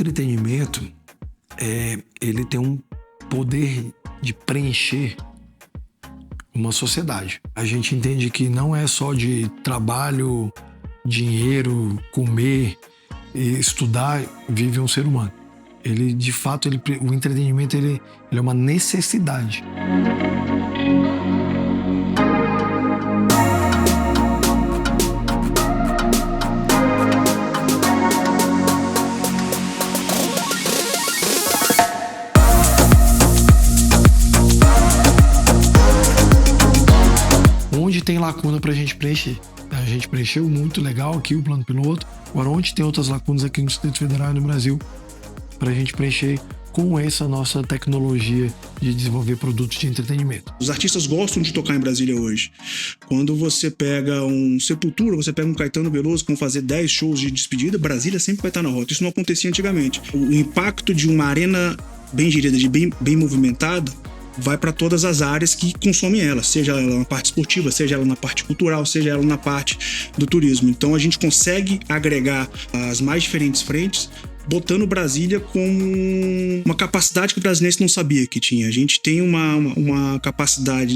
entretenimento, ele tem um poder de preencher uma sociedade. A gente entende que não é só de trabalho, dinheiro, comer, estudar, vive um ser humano. Ele, de fato, o entretenimento ele é uma necessidade. Onde tem lacuna pra gente preencher? A gente preencheu muito legal aqui o plano piloto. Agora, onde tem outras lacunas aqui no Distrito Federal e no Brasil pra gente preencher com essa nossa tecnologia de desenvolver produtos de entretenimento? Os artistas gostam de tocar em Brasília hoje. Quando você pega um Sepultura, você pega um Caetano Veloso, que vão fazer 10 shows de despedida, Brasília sempre vai estar na rota. Isso não acontecia antigamente. O impacto de uma arena bem gerida, bem movimentada, vai para todas as áreas que consomem ela, seja ela na parte esportiva, seja ela na parte cultural, seja ela na parte do turismo. Então a gente consegue agregar as mais diferentes frentes, botando Brasília com uma capacidade que o brasileiro não sabia que tinha. A gente tem uma capacidade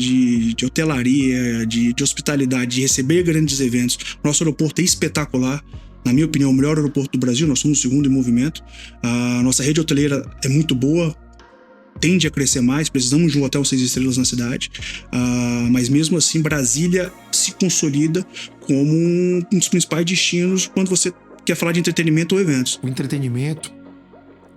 de hotelaria, de hospitalidade, de receber grandes eventos. Nosso aeroporto é espetacular. Na minha opinião, o melhor aeroporto do Brasil. Nós somos o segundo em movimento. A nossa rede hoteleira é muito boa, tende a crescer mais, precisamos de um hotel 6 estrelas na cidade, mas mesmo assim Brasília se consolida como um dos principais destinos quando você quer falar de entretenimento ou eventos. O entretenimento,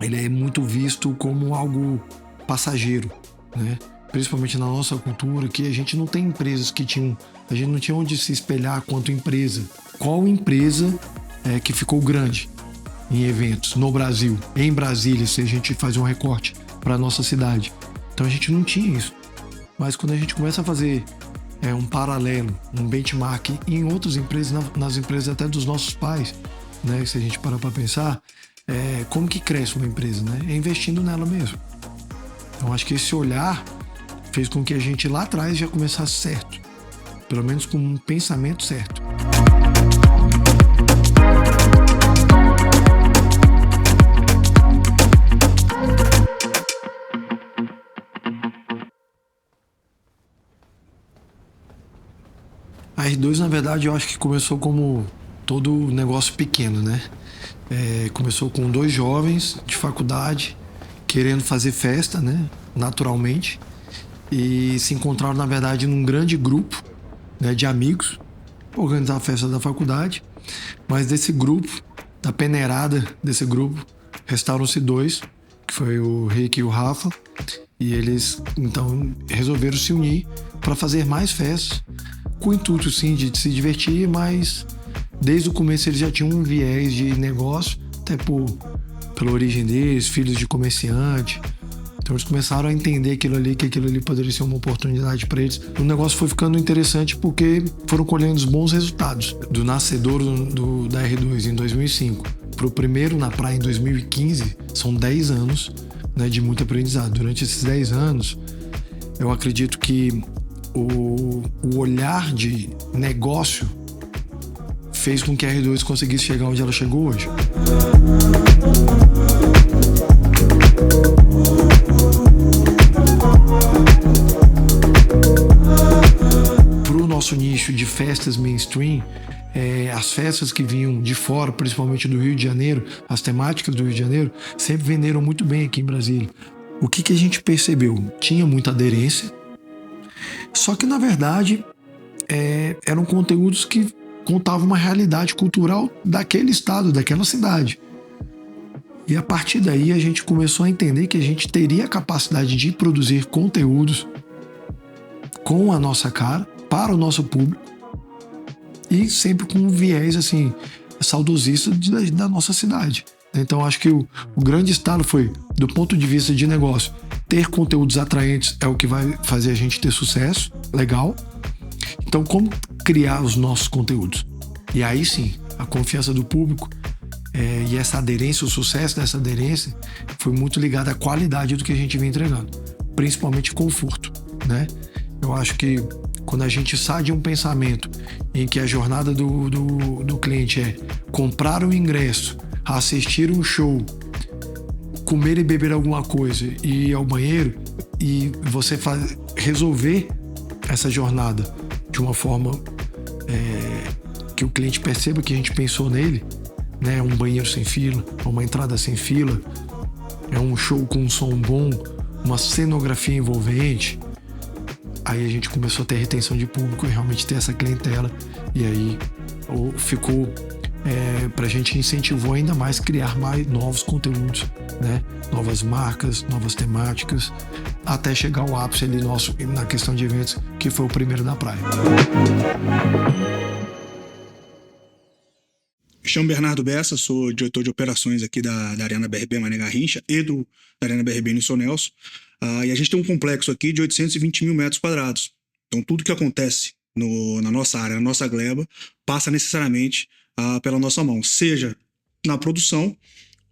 ele é muito visto como algo passageiro, né? Principalmente na nossa cultura, que a gente não tem empresas a gente não tinha onde se espelhar quanto empresa. Qual empresa que ficou grande em eventos no Brasil, em Brasília, se a gente faz um recorte para a nossa cidade? Então a gente não tinha isso. Mas quando a gente começa a fazer um paralelo, um benchmark em outras empresas, nas empresas até dos nossos pais, né? Se a gente parar para pensar, como que cresce uma empresa, né? É investindo nela mesmo. Então acho que esse olhar fez com que a gente lá atrás já começasse certo, pelo menos com um pensamento certo. A R2, na verdade, eu acho que começou como todo negócio pequeno, né? Começou com 2 jovens de faculdade querendo fazer festa, né? Naturalmente. E se encontraram, na verdade, num grande grupo, né, de amigos, organizar a festa da faculdade. Mas desse grupo, da peneirada desse grupo, restaram-se 2, que foi o Rick e o Rafa. E eles, então, resolveram se unir para fazer mais festas, com o intuito, sim, de se divertir, mas desde o começo eles já tinham um viés de negócio, até pela origem deles, filhos de comerciante. Então eles começaram a entender que aquilo ali poderia ser uma oportunidade para eles. O negócio foi ficando interessante porque foram colhendo os bons resultados. Do nascedor da R2 em 2005 para o primeiro na praia em 2015, são 10 anos, né, de muito aprendizado. Durante esses 10 anos, eu acredito que o olhar de negócio fez com que a R2 conseguisse chegar onde ela chegou hoje. Para o nosso nicho de festas mainstream, as festas que vinham de fora, principalmente do Rio de Janeiro, as temáticas do Rio de Janeiro, sempre venderam muito bem aqui em Brasília. O que a gente percebeu? Tinha muita aderência, só que, na verdade, eram conteúdos que contavam uma realidade cultural daquele estado, daquela cidade. E a partir daí a gente começou a entender que a gente teria a capacidade de produzir conteúdos com a nossa cara, para o nosso público, e sempre com um viés assim, saudosista da nossa cidade. Então acho que o grande estalo foi, do ponto de vista de negócio, ter conteúdos atraentes é o que vai fazer a gente ter sucesso, legal. Então como criar os nossos conteúdos? E aí sim, a confiança do público e essa aderência, o sucesso dessa aderência foi muito ligado à qualidade do que a gente vem entregando, principalmente conforto, né? Eu acho que quando a gente sai de um pensamento em que a jornada do cliente é comprar um ingresso, assistir um show comer e beber alguma coisa e ir ao banheiro e você resolver essa jornada de uma forma que o cliente perceba que a gente pensou nele, né? Um banheiro sem fila, uma entrada sem fila, é um show com um som bom, uma cenografia envolvente. Aí a gente começou a ter retenção de público e realmente ter essa clientela. E aí ficou, pra gente incentivou ainda mais criar mais novos conteúdos, né? Novas marcas, novas temáticas, até chegar ao ápice ali nosso na questão de eventos, que foi o primeiro da praia. Me chamo Bernardo Bessa, sou diretor de operações aqui da Arena BRB Mané Garrincha e da Arena BRB Nilson Nelson. E a gente tem um complexo aqui de 820 mil metros quadrados. Então tudo que acontece na nossa área, na nossa gleba, passa necessariamente pela nossa mão, seja na produção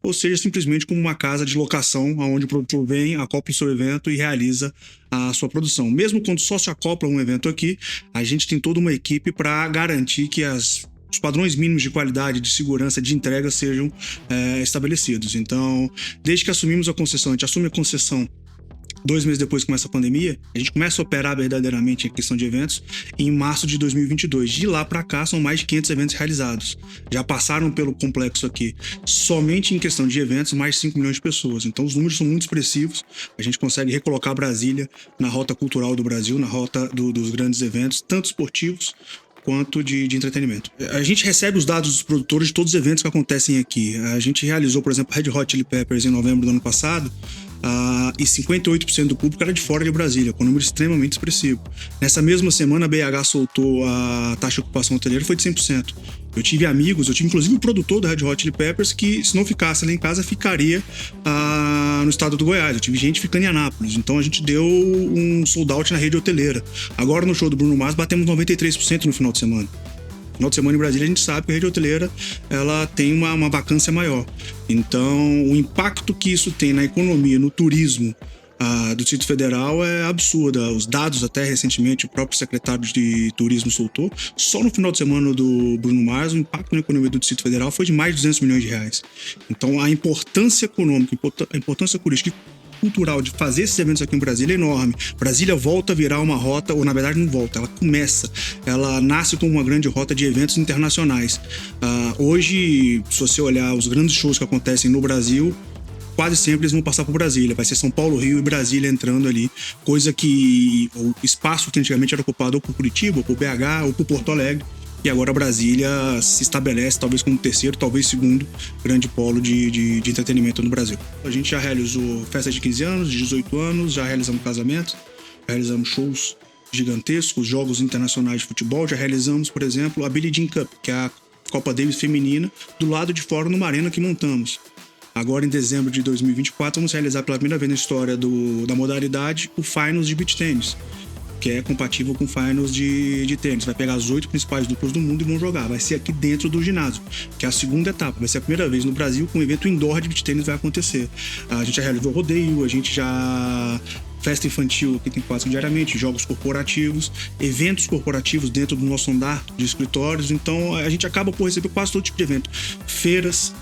ou seja simplesmente como uma casa de locação onde o produtor vem, acopla o seu evento e realiza a sua produção. Mesmo quando só se acopla um evento aqui, a gente tem toda uma equipe para garantir que os padrões mínimos de qualidade, de segurança, de entrega sejam estabelecidos. Então, desde que assumimos a concessão, a gente assume a concessão 2 meses depois que começa a pandemia, a gente começa a operar verdadeiramente em questão de eventos em março de 2022. De lá para cá, são mais de 500 eventos realizados. Já passaram pelo complexo aqui, somente em questão de eventos, mais de 5 milhões de pessoas. Então, os números são muito expressivos. A gente consegue recolocar Brasília na rota cultural do Brasil, na rota dos grandes eventos, tanto esportivos quanto de entretenimento. A gente recebe os dados dos produtores de todos os eventos que acontecem aqui. A gente realizou, por exemplo, Red Hot Chili Peppers em novembro do ano passado, e 58% do público era de fora de Brasília, com um número extremamente expressivo. Nessa mesma semana, a BH soltou a taxa de ocupação hoteleira, foi de 100%. Eu tive amigos, inclusive o produtor da Red Hot Chili Peppers, que se não ficasse lá em casa, ficaria no estado do Goiás. Eu tive gente ficando em Anápolis. Então a gente deu um sold out na rede hoteleira. Agora no show do Bruno Mars batemos 93% no final de semana. No final de semana em Brasília a gente sabe que a rede hoteleira ela tem uma vacância maior. Então o impacto que isso tem na economia, no turismo do Distrito Federal é absurda. Os dados até recentemente o próprio secretário de Turismo soltou. Só no final de semana do Bruno Mars o impacto na economia do Distrito Federal foi de mais de 200 milhões de reais. Então a importância econômica, a importância turística cultural de fazer esses eventos aqui em Brasília é enorme. Brasília volta a virar uma rota, ou na verdade não volta, ela começa. Ela nasce como uma grande rota de eventos internacionais. Hoje, se você olhar os grandes shows que acontecem no Brasil, quase sempre eles vão passar por Brasília. Vai ser São Paulo, Rio e Brasília entrando ali. Coisa que o espaço que antigamente era ocupado ou por Curitiba, ou por BH, ou por Porto Alegre. E agora Brasília se estabelece talvez como terceiro, talvez segundo grande polo de entretenimento no Brasil. A gente já realizou festas de 15 anos, de 18 anos, já realizamos casamentos, já realizamos shows gigantescos, jogos internacionais de futebol, já realizamos, por exemplo, a Billie Jean Cup, que é a Copa Davis feminina, do lado de fora numa arena que montamos. Agora, em dezembro de 2024, vamos realizar pela primeira vez na história da modalidade o Finals de Beach Tennis, que é compatível com Finals de tênis. Vai pegar as 8 principais duplas do mundo e vão jogar. Vai ser aqui dentro do ginásio, que é a segunda etapa. Vai ser a primeira vez no Brasil que um evento indoor de beach tênis vai acontecer. A gente já realizou rodeio, a gente já... Festa infantil que tem quase diariamente, jogos corporativos, eventos corporativos dentro do nosso andar de escritórios. Então a gente acaba por receber quase todo tipo de evento. Feiras,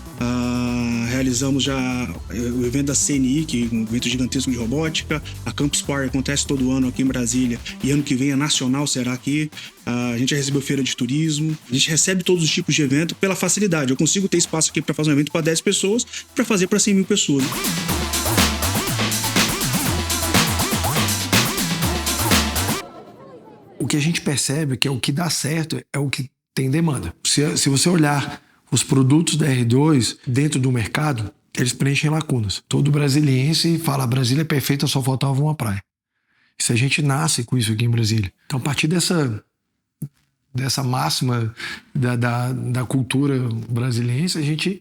realizamos já o evento da CNI, que é um evento gigantesco de robótica. A Campus Party acontece todo ano aqui em Brasília e ano que vem a nacional será aqui. A gente já recebeu feira de turismo. A gente recebe todos os tipos de evento pela facilidade. Eu consigo ter espaço aqui para fazer um evento para 10 pessoas e para fazer para 100 mil pessoas. O que a gente percebe que é o que dá certo é o que tem demanda. Se você olhar os produtos da R2 dentro do mercado, eles preenchem lacunas. Todo brasiliense fala: Brasília é perfeita, só faltava uma praia. Se a gente nasce com isso aqui em Brasília. Então, a partir dessa máxima da cultura brasiliense, a gente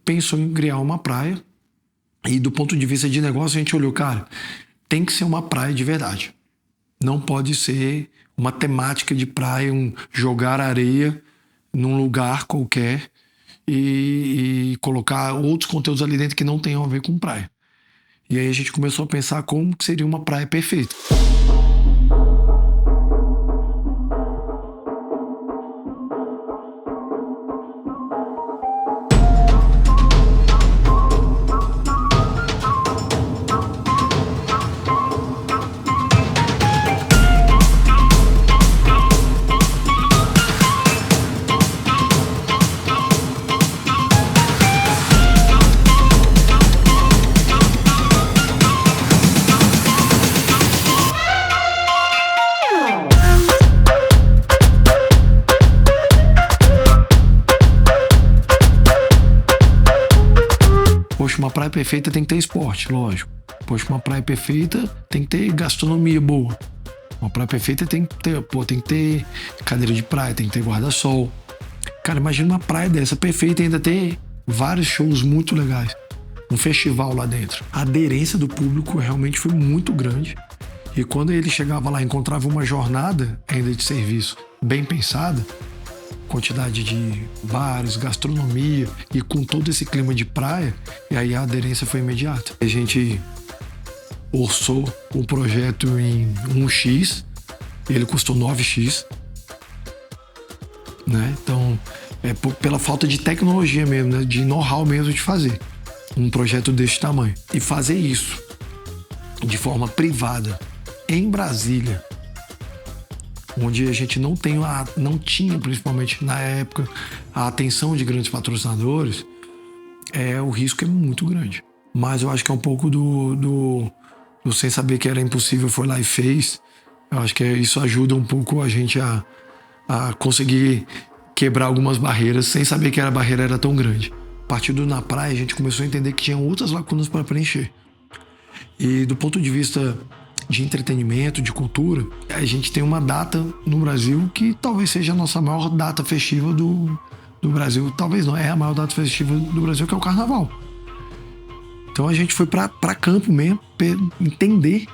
pensou em criar uma praia. E do ponto de vista de negócio, a gente olhou, cara, tem que ser uma praia de verdade. Não pode ser uma temática de praia, jogar areia num lugar qualquer e colocar outros conteúdos ali dentro que não tenham a ver com praia. E aí a gente começou a pensar como que seria uma praia perfeita. perfeita tem que ter esporte, lógico. Poxa, uma praia perfeita tem que ter gastronomia boa. Uma praia perfeita tem que ter cadeira de praia, tem que ter guarda-sol. Cara, imagina uma praia dessa perfeita e ainda ter vários shows muito legais. Um festival lá dentro. A aderência do público realmente foi muito grande. E quando ele chegava lá e encontrava uma jornada ainda de serviço bem pensada, quantidade de bares, gastronomia e com todo esse clima de praia, e aí a aderência foi imediata. A gente orçou o projeto em 1x, ele custou 9x, né? Então, pela falta de tecnologia mesmo, né? De know-how mesmo de fazer um projeto desse tamanho. E fazer isso de forma privada em Brasília, onde a gente não tinha, principalmente na época, a atenção de grandes patrocinadores, o risco é muito grande. Mas eu acho que é um pouco do sem saber que era impossível, foi lá e fez. Eu acho que isso ajuda um pouco a gente a conseguir quebrar algumas barreiras sem saber que a barreira era tão grande. A partir do Na Praia, a gente começou a entender que tinha outras lacunas para preencher. E do ponto de vista de entretenimento, de cultura, a gente tem uma data no Brasil que talvez seja a nossa maior data festiva do Brasil. Talvez não, é a maior data festiva do Brasil, que é o Carnaval. Então a gente foi para campo mesmo, entender,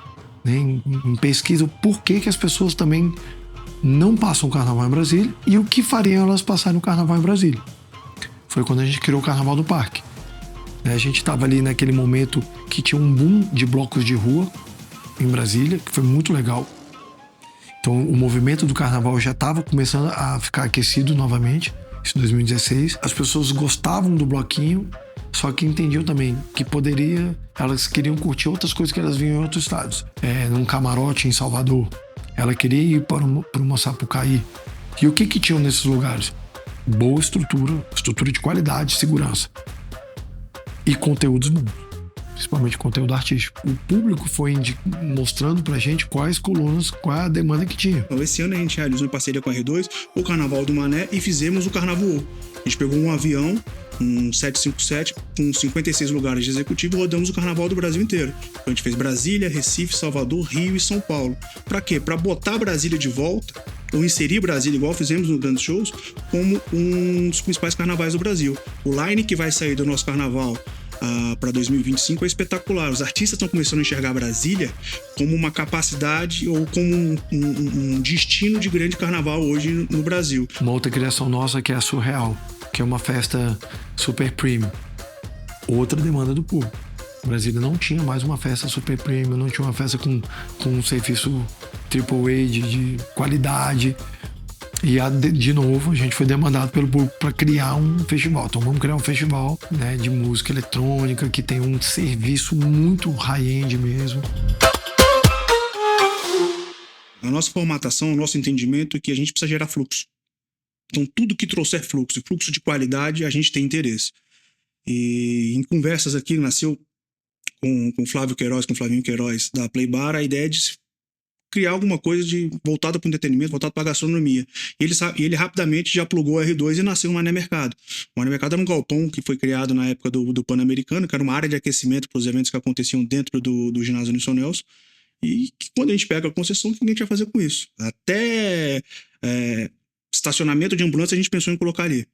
né, em pesquisa, o porquê que as pessoas também não passam o Carnaval em Brasília e o que fariam elas passarem o Carnaval em Brasília. Foi quando a gente criou o Carnaval do Parque. A gente estava ali naquele momento que tinha um boom de blocos de rua em Brasília, que foi muito legal. Então o movimento do Carnaval já estava começando a ficar aquecido novamente, isso em 2016. As pessoas gostavam do bloquinho, só que entendiam também que elas queriam curtir outras coisas que elas viam em outros estados. Num camarote em Salvador, ela queria ir para uma Sapucaí. E o que tinham nesses lugares? Boa estrutura de qualidade, segurança e conteúdos bons, principalmente conteúdo artístico. O público foi mostrando pra gente quais colunas, qual a demanda que tinha. Então, esse ano a gente realizou em parceria com a R2 o Carnaval do Mané e fizemos o Carnaval. A gente pegou um avião, um 757, com 56 lugares de executivo e rodamos o Carnaval do Brasil inteiro. Então, a gente fez Brasília, Recife, Salvador, Rio e São Paulo. Pra quê? Pra botar Brasília de volta, ou inserir Brasília, igual fizemos nos grandes shows, como um dos principais carnavais do Brasil. O line que vai sair do nosso carnaval para 2025 é espetacular. Os artistas estão começando a enxergar Brasília como uma capacidade ou como um destino de grande carnaval hoje no Brasil. Uma outra criação nossa que é a Surreal, que é uma festa super premium. Outra demanda do público. Brasília não tinha mais uma festa super premium, não tinha uma festa com um serviço AAA de qualidade. E de novo, a gente foi demandado pelo público para criar um festival. Então vamos criar um festival, né, de música eletrônica que tem um serviço muito high-end mesmo. A nossa formatação, o nosso entendimento é que a gente precisa gerar fluxo. Então tudo que trouxer fluxo de qualidade, a gente tem interesse. E em conversas aqui, nasceu com o Flávio Queiroz, com o Flavinho Queiroz da Playbar, a ideia de criar alguma coisa voltada para o entretenimento, voltada para a gastronomia. E ele rapidamente já plugou a R2 e nasceu o Mané Mercado. O Mané Mercado era um galpão que foi criado na época do Pan-Americano, que era uma área de aquecimento para os eventos que aconteciam dentro do ginásio Nilson Nelson. E que quando a gente pega a concessão, o que a gente vai fazer com isso? Até estacionamento de ambulância a gente pensou em colocar ali.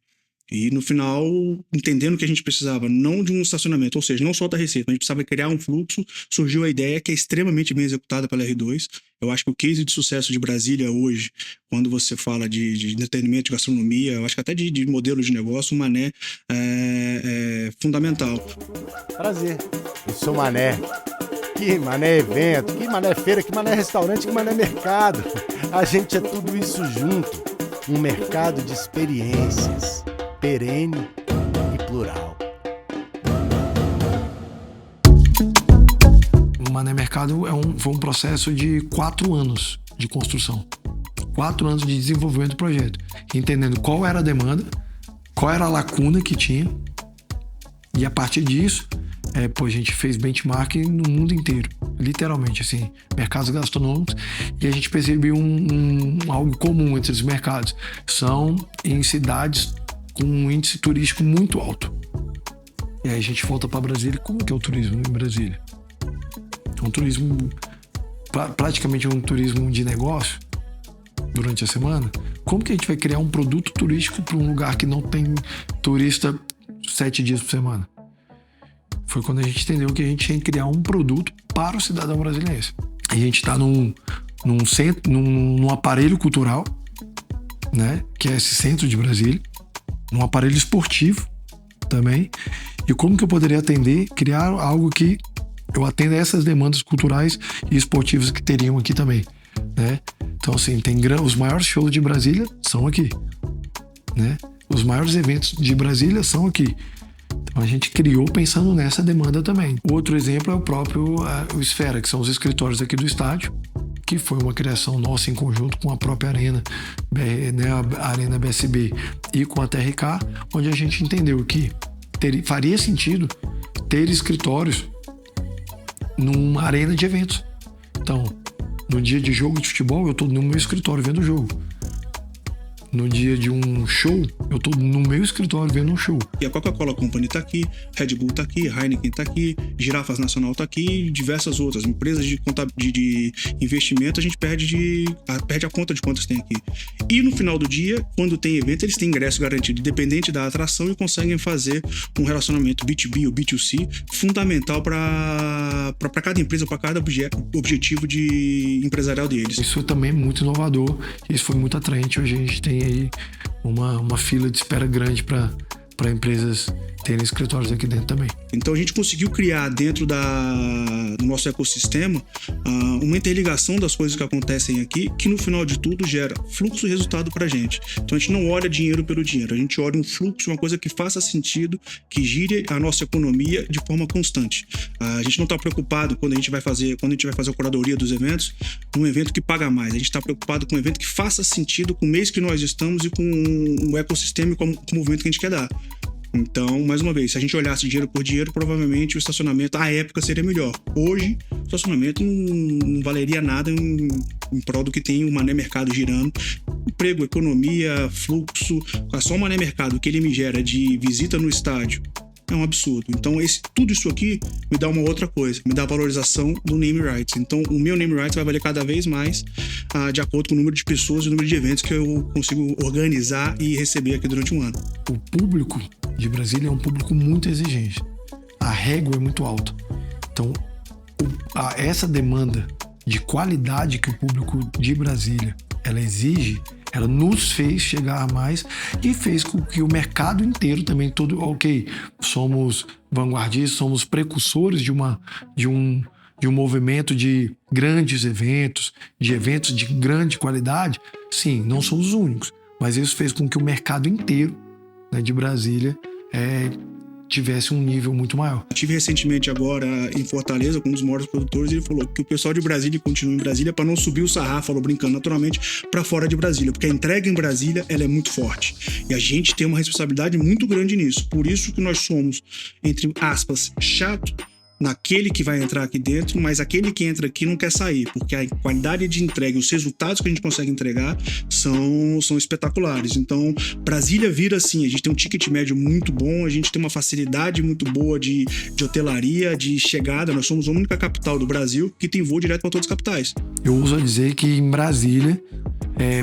E no final, entendendo que a gente precisava não de um estacionamento, ou seja, não só da receita, a gente precisava criar um fluxo, surgiu a ideia que é extremamente bem executada pela R2. Eu acho que o case de sucesso de Brasília hoje, quando você fala de entretenimento, de gastronomia, eu acho que até de modelo de negócio, o Mané é fundamental. Prazer, eu sou Mané. Que Mané evento, que Mané feira, que Mané restaurante, que Mané mercado. A gente é tudo isso junto. Um mercado de experiências, perene e plural. O Mané Mercado foi um processo de 4 anos de construção. 4 anos de desenvolvimento do projeto. Entendendo qual era a demanda, qual era a lacuna que tinha. E a partir disso, a gente fez benchmark no mundo inteiro. Literalmente, assim, mercados gastronômicos. E a gente percebeu algo comum entre os mercados. São em cidades com um índice turístico muito alto. E aí a gente volta para Brasília. Como que é o turismo em Brasília? É um turismo, praticamente um turismo de negócio durante a semana. Como que a gente vai criar um produto turístico para um lugar que não tem turista 7 dias por semana? Foi quando a gente entendeu que a gente tinha que criar um produto para o cidadão brasileiro. A gente está num centro, num aparelho cultural, né, que é esse centro de Brasília, num aparelho esportivo também. E como que eu poderia criar algo que eu atenda a essas demandas culturais e esportivas que teriam aqui também, né? Então, assim, os maiores shows de Brasília são aqui, né? Os maiores eventos de Brasília são aqui. Então, a gente criou pensando nessa demanda também. Outro exemplo é o próprio o Esfera, que são os escritórios aqui do estádio, que foi uma criação nossa em conjunto com a própria Arena, né, a Arena BSB e com a TRK, onde a gente entendeu que faria sentido ter escritórios numa arena de eventos. Então, no dia de jogo de futebol, eu estou no meu escritório vendo o jogo. No dia de um show, eu tô no meu escritório vendo um show. E a Coca-Cola Company tá aqui, Red Bull tá aqui, Heineken tá aqui, Girafas Nacional tá aqui e diversas outras. Empresas de investimento, a gente perde a conta de quantas tem aqui. E no final do dia, quando tem evento, eles têm ingresso garantido, independente da atração, e conseguem fazer um relacionamento B2B ou B2C fundamental para cada empresa, para cada objetivo empresarial deles. Isso também é muito inovador, isso foi muito atraente. Hoje a gente tem aí uma fila de espera grande para empresas terem escritórios aqui dentro também. Então a gente conseguiu criar dentro do nosso ecossistema uma interligação das coisas que acontecem aqui, que no final de tudo gera fluxo e resultado para a gente. Então a gente não olha dinheiro pelo dinheiro, a gente olha um fluxo, uma coisa que faça sentido, que gire a nossa economia de forma constante. A gente não está preocupado quando a gente vai fazer a curadoria dos eventos, num evento que paga mais. A gente está preocupado com um evento que faça sentido com o mês que nós estamos e com o ecossistema e com o movimento que a gente quer dar. Então, mais uma vez, se a gente olhasse dinheiro por dinheiro, provavelmente o estacionamento à época seria melhor. Hoje, o estacionamento não valeria nada em prol do que tem o Mané Mercado girando. Emprego, economia, fluxo, só o Mané Mercado que ele me gera de visita no estádio é um absurdo. Então, tudo isso aqui me dá uma outra coisa, me dá a valorização do name rights. Então, o meu name rights vai valer cada vez mais de acordo com o número de pessoas e o número de eventos que eu consigo organizar e receber aqui durante um ano. O público de Brasília é um público muito exigente. A régua é muito alta. Então, essa demanda de qualidade que o público de Brasília ela exige, ela nos fez chegar mais e fez com que o mercado inteiro também somos vanguardistas, somos precursores de um movimento de grandes eventos, de eventos de grande qualidade. Sim, não somos os únicos, mas isso fez com que o mercado inteiro, né, de Brasília tivesse um nível muito maior. Estive recentemente agora em Fortaleza com um dos maiores produtores e ele falou que o pessoal de Brasília continua em Brasília para não subir o sarrafo, falou brincando naturalmente, para fora de Brasília, porque a entrega em Brasília ela é muito forte e a gente tem uma responsabilidade muito grande nisso. Por isso que nós somos, entre aspas, chato naquele que vai entrar aqui dentro, mas aquele que entra aqui não quer sair, porque a qualidade de entrega e os resultados que a gente consegue entregar são espetaculares. Então, Brasília vira assim, a gente tem um ticket médio muito bom, a gente tem uma facilidade muito boa de hotelaria, de chegada. Nós somos a única capital do Brasil que tem voo direto para todas as capitais. Eu uso dizer que em Brasília,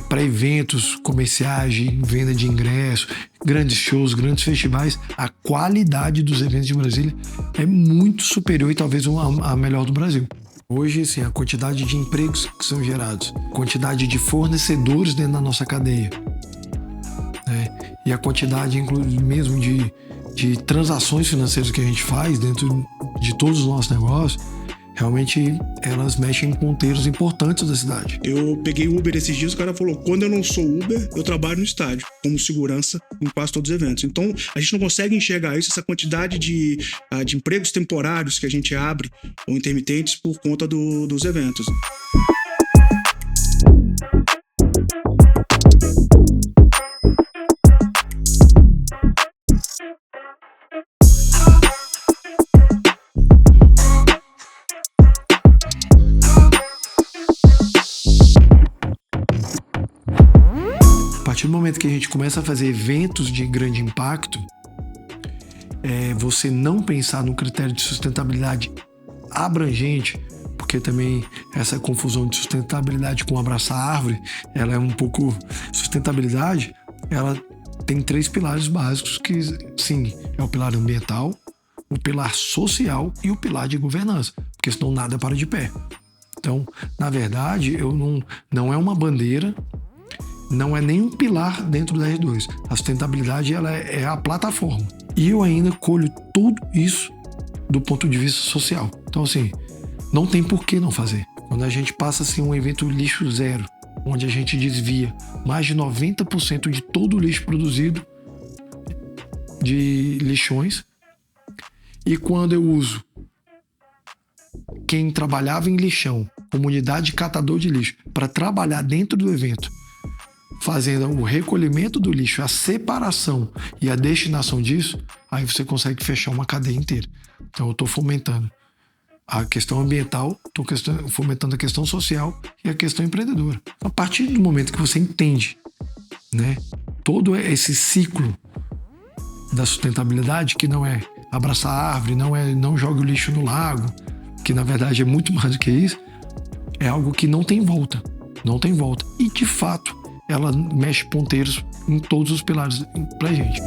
para eventos comerciais, de venda de ingressos, grandes shows, grandes festivais, a qualidade dos eventos de Brasília é muito superior e talvez a melhor do Brasil. Hoje, assim, a quantidade de empregos que são gerados, quantidade de fornecedores dentro da nossa cadeia, né? E a quantidade, inclusive, mesmo de transações financeiras que a gente faz dentro de todos os nossos negócios, realmente elas mexem em ponteiros importantes da cidade. Eu peguei Uber esses dias, o cara falou, quando eu não sou Uber, eu trabalho no estádio, como segurança em quase todos os eventos. Então, a gente não consegue enxergar isso, essa quantidade de empregos temporários que a gente abre, ou intermitentes, por conta dos eventos. A partir do momento que a gente começa a fazer eventos de grande impacto, você não pensar no critério de sustentabilidade abrangente, porque também essa confusão de sustentabilidade com abraçar a árvore, ela é um pouco... Sustentabilidade, ela tem 3 pilares básicos que, sim, é o pilar ambiental, o pilar social e o pilar de governança, porque senão nada para de pé. Então, na verdade, não é uma bandeira, não é nem um pilar dentro da R2. A sustentabilidade, ela é a plataforma. E eu ainda colho tudo isso do ponto de vista social. Então, assim, não tem por que não fazer. Quando a gente passa assim, um evento lixo zero, onde a gente desvia mais de 90% de todo o lixo produzido de lixões, e quando eu uso quem trabalhava em lixão, comunidade catador de lixo, para trabalhar dentro do evento, fazendo o recolhimento do lixo, a separação e a destinação disso, aí você consegue fechar uma cadeia inteira. Então eu estou fomentando a questão ambiental, estou fomentando a questão social e a questão empreendedora. A partir do momento que você entende, né, todo esse ciclo da sustentabilidade, que não é abraçar a árvore, não jogue o lixo no lago, que na verdade é muito mais do que isso, é algo que não tem volta. Não tem volta. E de fato, ela mexe ponteiros em todos os pilares pra gente.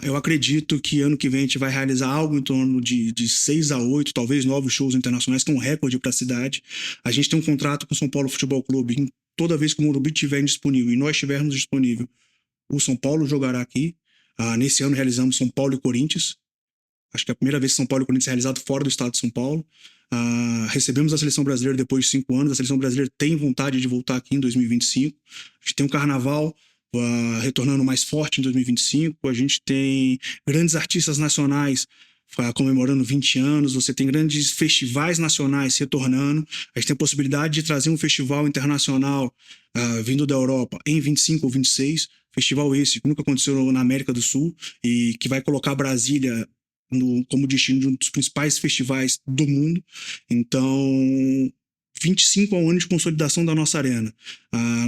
Eu acredito que ano que vem a gente vai realizar algo em torno de 6 a 8, talvez 9 shows internacionais, que é um recorde para a cidade. A gente tem um contrato com o São Paulo Futebol Clube. Toda vez que o Morumbi estiver disponível e nós estivermos disponível, o São Paulo jogará aqui. Nesse ano realizamos São Paulo e Corinthians. Acho que é a primeira vez que São Paulo e Corinthians é realizado fora do estado de São Paulo. Recebemos a Seleção Brasileira depois de 5 anos. A Seleção Brasileira tem vontade de voltar aqui em 2025. A gente tem um carnaval retornando mais forte em 2025. A gente tem grandes artistas nacionais comemorando 20 anos. Você tem grandes festivais nacionais retornando. A gente tem a possibilidade de trazer um festival internacional vindo da Europa em 25 ou 26. Festival esse que nunca aconteceu na América do Sul e que vai colocar Brasília como destino de um dos principais festivais do mundo. Então, 25 é um ano de consolidação da nossa arena.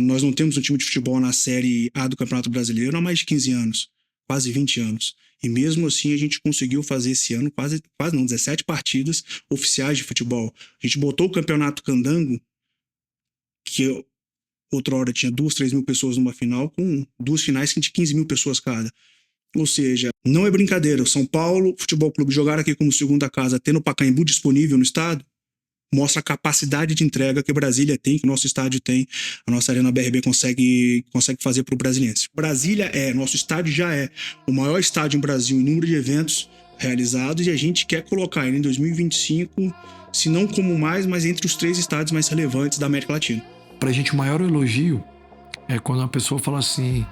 Nós não temos um time de futebol na Série A do Campeonato Brasileiro há mais de 15 anos, quase 20 anos. E mesmo assim a gente conseguiu fazer esse ano quase não, 17 partidas oficiais de futebol. A gente botou o Campeonato Candango, que outra hora tinha 2, 3 mil pessoas numa final, com 2 finais que tinha 15 mil pessoas cada. Ou seja, não é brincadeira. O São Paulo Futebol Clube jogar aqui como segunda casa, tendo o Pacaembu disponível no estado, mostra a capacidade de entrega que Brasília tem, que o nosso estádio tem, a nossa Arena BRB consegue fazer para o brasiliense. Nosso estádio já é o maior estádio em Brasil em número de eventos realizados e a gente quer colocar ele em 2025, se não como mais, mas entre os 3 estádios mais relevantes da América Latina. Pra gente, o maior elogio é quando uma pessoa fala assim,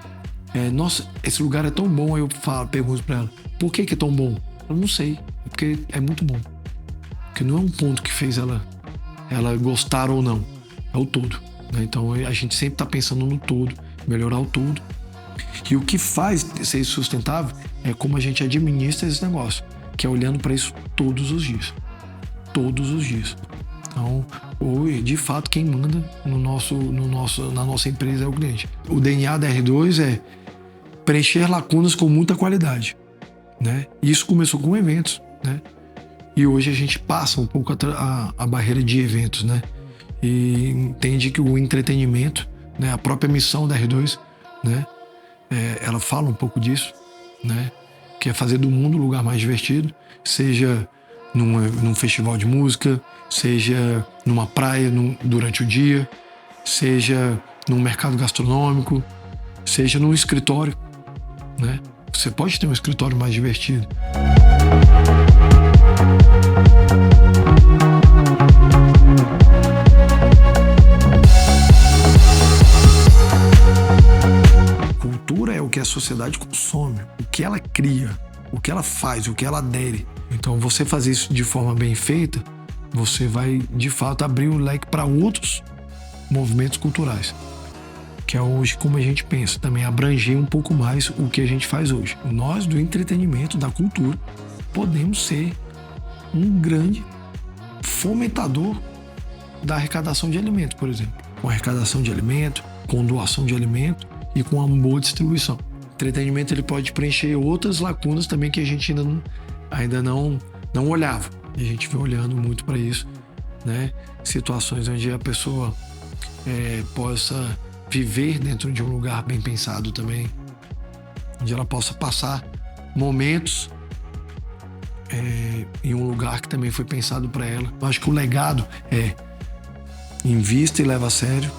nossa, esse lugar é tão bom, aí eu pergunto pra ela, por que é tão bom? Eu não sei, é porque é muito bom. Porque não é um ponto que fez ela gostar ou não, é o todo, né? Então a gente sempre está pensando no todo, melhorar o todo. E o que faz ser sustentável é como a gente administra esse negócio, que é olhando para isso todos os dias. Todos os dias. Então, de fato, quem manda na nossa empresa é o cliente. O DNA da R2 é preencher lacunas com muita qualidade, né? Isso começou com eventos, né? E hoje a gente passa um pouco a barreira de eventos, né? E entende que o entretenimento, né? A própria missão da R2, né? Ela fala um pouco disso, né? Que é fazer do mundo um lugar mais divertido, seja num festival de música, seja numa praia durante o dia, seja num mercado gastronômico, seja num escritório, né? Você pode ter um escritório mais divertido. Cultura é o que a sociedade consome, o que ela cria, o que ela faz, o que ela adere. Então você fazer isso de forma bem feita, você vai, de fato, abrir o leque para outros movimentos culturais, que é hoje como a gente pensa, também abranger um pouco mais o que a gente faz hoje. Nós, do entretenimento, da cultura, podemos ser um grande fomentador da arrecadação de alimento, por exemplo. Com arrecadação de alimento, com doação de alimento e com uma boa distribuição. O entretenimento ele pode preencher outras lacunas também que a gente ainda não olhava. E a gente vem olhando muito para isso, né? Situações onde a pessoa possa viver dentro de um lugar bem pensado também, onde ela possa passar momentos em um lugar que também foi pensado para ela. Eu acho que o legado é invista e leva a sério,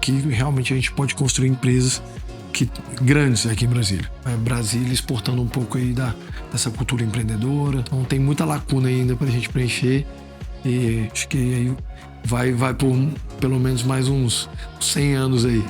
que realmente a gente pode construir empresas grandes aqui em Brasília. Brasília exportando um pouco aí dessa cultura empreendedora. Então tem muita lacuna ainda para a gente preencher e acho que aí vai por pelo menos mais uns 100 anos aí.